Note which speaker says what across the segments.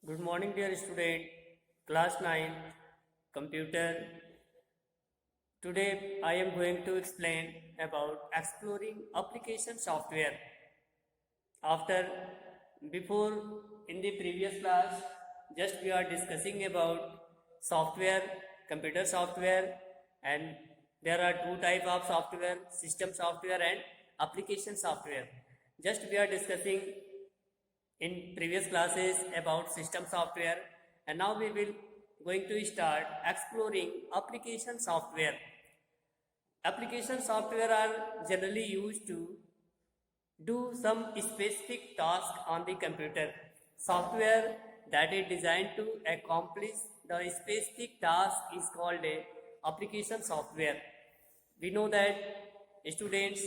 Speaker 1: Good morning, dear student. Class 9, Computer. Today, I am going to explain about exploring application software. After, before, in the previous class, just we are discussing about software, computer software, and there are two type of software: system software and application software. Just we are discussing in previous classes about system software, and now we will going to start exploring application software. Application software are generally used to do some specific task on the computer. Software that is designed to accomplish the specific task is called a application software. We know that students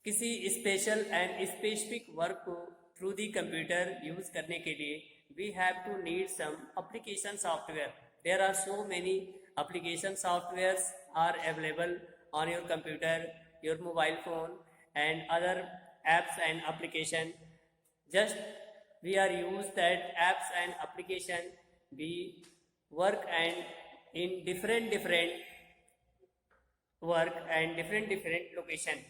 Speaker 1: किसी special and specific work को through the computer use करने के लिए we have to need some application software. There are so many application softwares are available on your computer, your mobile phone and other apps and application. Just we are use that apps and application, we work and in different work and different location.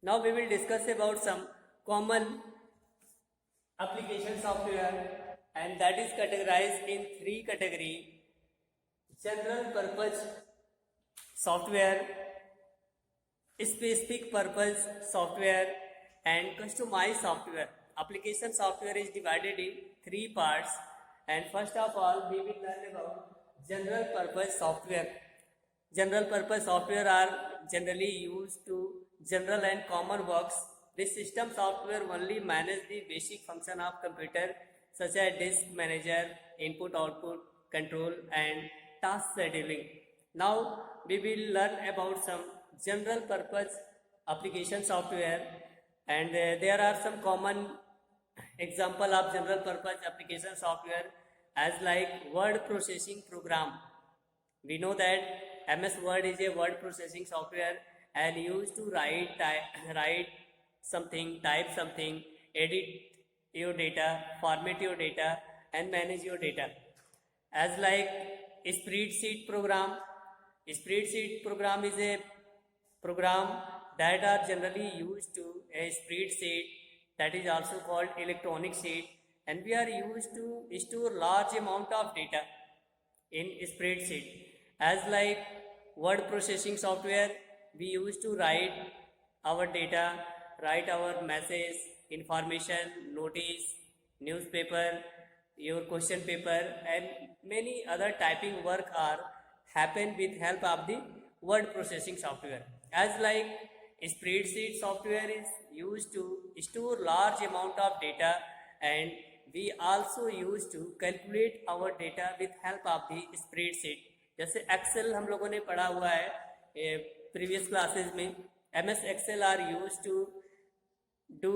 Speaker 1: Now we will discuss about some common application software, and that is categorized in three category: general purpose software, specific purpose software, and customized software. Application software is divided in three parts, and first of all we will learn about general purpose software. General purpose software are generally used to general and common works. This system software only manage the basic function of computer such as disk manager, input output control, and task scheduling. Now we will learn about some general purpose application software, and there are some common example of general purpose application software as like word processing program. We know that MS Word is a word processing software and used to write something, type something, edit your data, format your data, and manage your data. As like spreadsheet program. Spreadsheet program is a program that are generally used to a spreadsheet, that is also called electronic sheet, and we are used to store large amount of data in spreadsheet. As like word processing software, we used to write our data, write our message, information, notice, newspaper, your question paper, and many other typing work are happen with help of the word processing software. As like spreadsheet software is used to store large amount of data, and we also used to calculate our data with help of the spreadsheet. जैसे Excel हम लोगों ने पढ़ा हुआ है previous classes में. MS Excel are use to do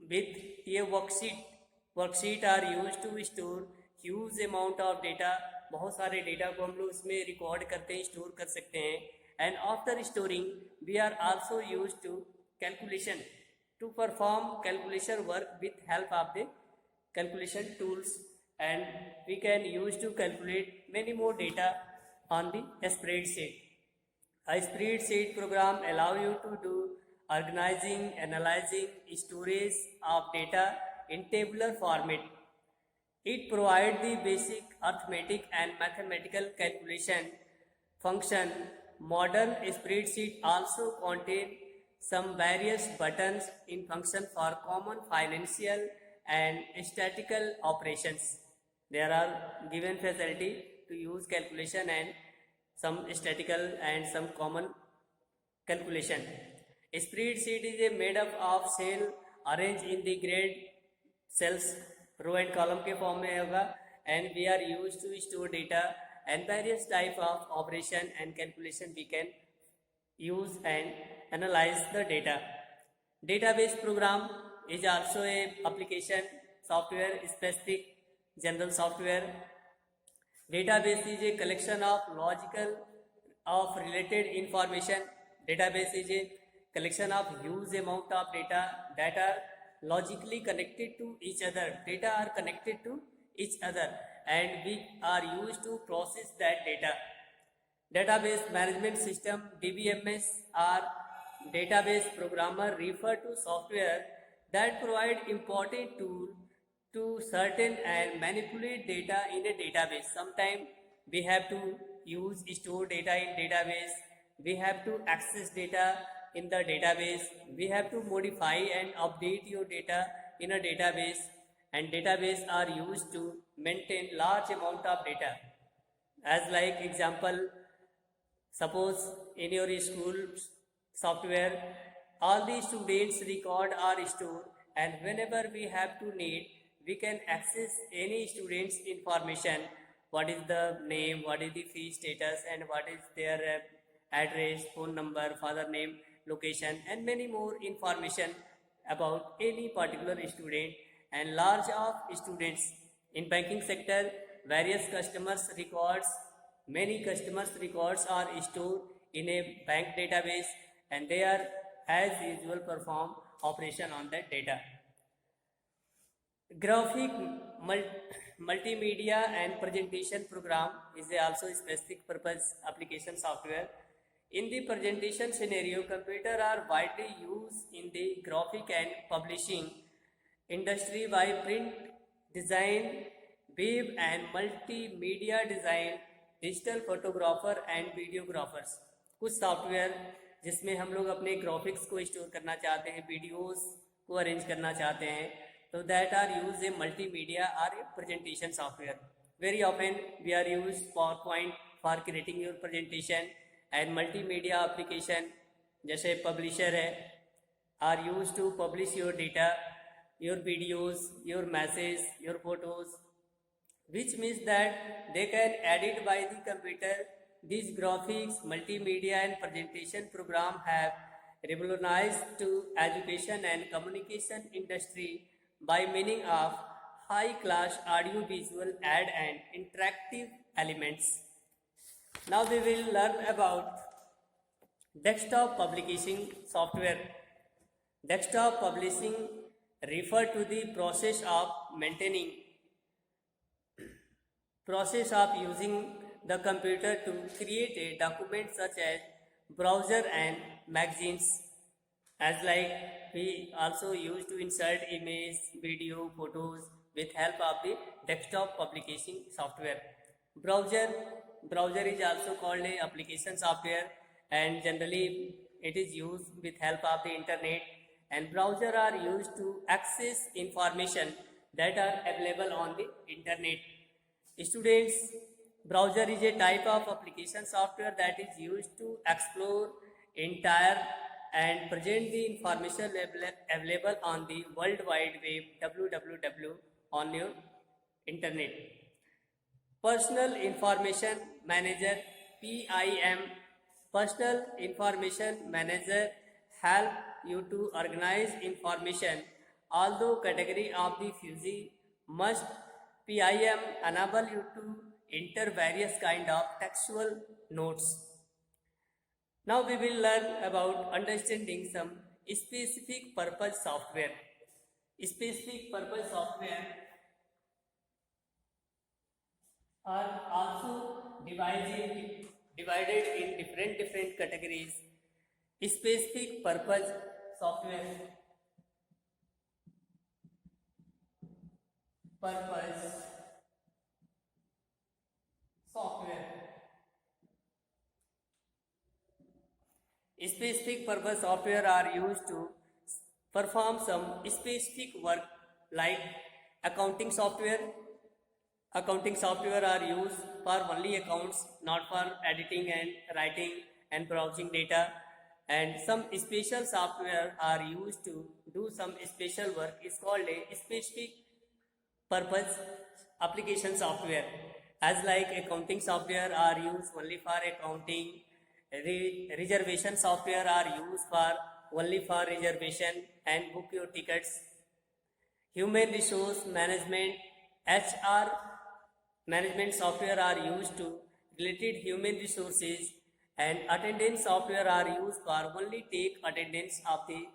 Speaker 1: with ये worksheet are use to store huge amount of data. बहुत सारे डेटा को हम लोग इसमें रिकॉर्ड करते हैं, स्टोर कर सकते हैं. And after storing we are also use to calculation to perform calculation work with help of the calculation tools, and we can use to calculate many more data on the spreadsheet. A spreadsheet program allow you to do organizing, analyzing, storage of data in tabular format. It provides the basic arithmetic and mathematical calculation function. Modern spreadsheet also contain some various buttons in function for common financial and statistical operations. There are given facility to use calculation and some statistical and some common calculation. Spreadsheet is made up of cell arranged in the grid cells, row and column के form में होगा, and we are used to store data and various type of operation and calculation we can use and analyze the data. Database program is also a application software, specific general software. Database is a collection of logical of related information. Database is a collection of huge amount of data that are logically connected to each other. Data are connected to each other and we are used to process that data. Database management system DBMS or database programmer refer to software that provide important tool to certain and manipulate data in a database. Sometimes we have to use store data in database, we have to access data in the database, we have to modify and update your data in a database, and database are used to maintain large amount of data. As like example, suppose in your school software, all the students record are stored, and whenever we have to need, we can access any student's information. What is the name, what is the fee status, and what is their address, phone number, father name, location, and many more information about any particular student and large of students. In banking sector, various customers records, many customers records are stored in a bank database and they are as usual perform operation on that data. Graphic multimedia and presentation program is also a specific purpose application software. In the presentation scenario, computers are widely used in the graphic and publishing industry by print design, web and multimedia design, digital photographer and videographers. कुछ software जिसमें हम लोग अपने graphics को store करना चाहते हैं, videos को अरेंज करना चाहते हैं, तो that are use a multimedia or a presentation software. Very often we are use PowerPoint for creating your presentation and multimedia application जैसे पब्लिशर है are use to publish your data, your videos, your message, your photos, which means that they can edit by the computer. These graphics, multimedia and presentation program have revolutionized to education and communication industry by meaning of high class audio visual ad and interactive elements. Now we will learn about desktop publishing software. Desktop publishing refer to the process of using the computer to create a document such as browser and magazines. As like we also use to insert image, video, photos with help of the desktop publishing software. Browser is also called a application software and generally it is used with help of the internet, and browser are used to access information that are available on the internet. Students, browser is a type of application software that is used to explore entire and present the information available on the World Wide Web www on your internet. Personal Information Manager PIM. Personal Information Manager help you to organize information. Although category of the fuzzy must PIM enable you to enter various kind of textual notes. Now we will learn about understanding some specific purpose software. Specific purpose software are also divided in different categories. Specific purpose software. Purpose software. Specific purpose software are used to perform some specific work like accounting software. Accounting software are used for only accounts, not for editing and writing and browsing data. And some special software are used to do some special work is called a specific purpose application software. As like accounting software are used only for accounting, reservation software are used for only for reservation and book your tickets. Human resource management HR management software are used to related human resources, and attendance software are used for only take attendance of the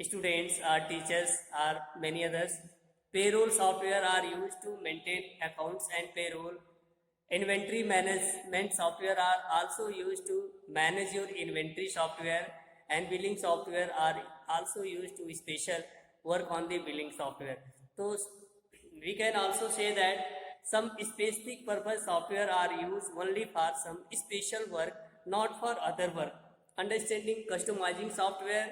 Speaker 1: students or teachers or many others. Payroll software are used to maintain accounts and payroll. Inventory management software are also used to manage your inventory software, and billing software are also used to special work on the billing software. So we can also say that some specific purpose software are used only for some special work, not for other work. Understanding customizing software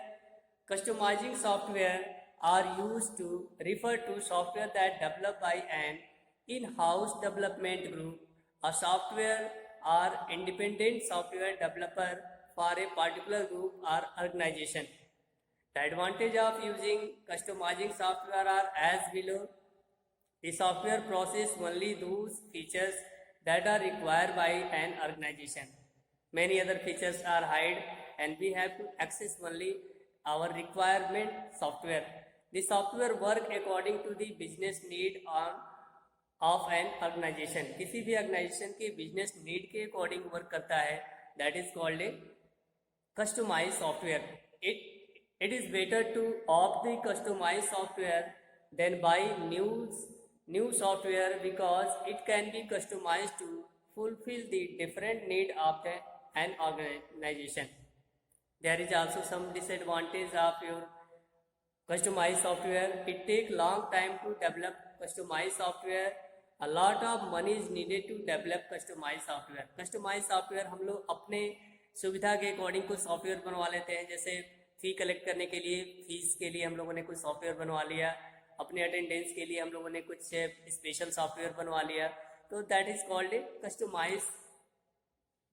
Speaker 1: are used to refer to software that developed by an in-house development group, a software or independent software developer for a particular group or organization. The advantage of using customizing software are as below. The software processes only those features that are required by an organization. Many other features are hide, and we have to access only our requirement software. The software work according to the business need of an organization. किसी भी organization के business need के according work करता है. That is called a customized software. It is better to opt the customized software than buy new software, because it can be customized to fulfill the different need of an organization. There is also some disadvantage of your customized software. It takes long time to develop customized software. A lot of money is needed to develop customized software. Customized software हम लोग अपने सुविधा के according कुछ software बनवा लेते हैं. जैसे फी कलेक्ट करने के लिए, फीस के लिए हम लोगों ने कुछ सॉफ्टवेयर बनवा लिया. अपने अटेंडेंस के लिए हम लोगों ने कुछ स्पेशल सॉफ्टवेयर बनवा लिया. तो that is called a customize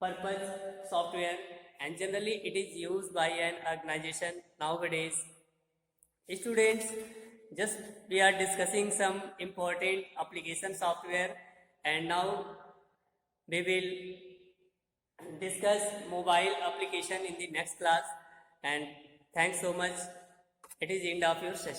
Speaker 1: purpose software, and generally it is used by an organization nowadays. Students, just we are discussing some important application software, and now we will discuss mobile application in the next class. And thanks so much. It is end of your session.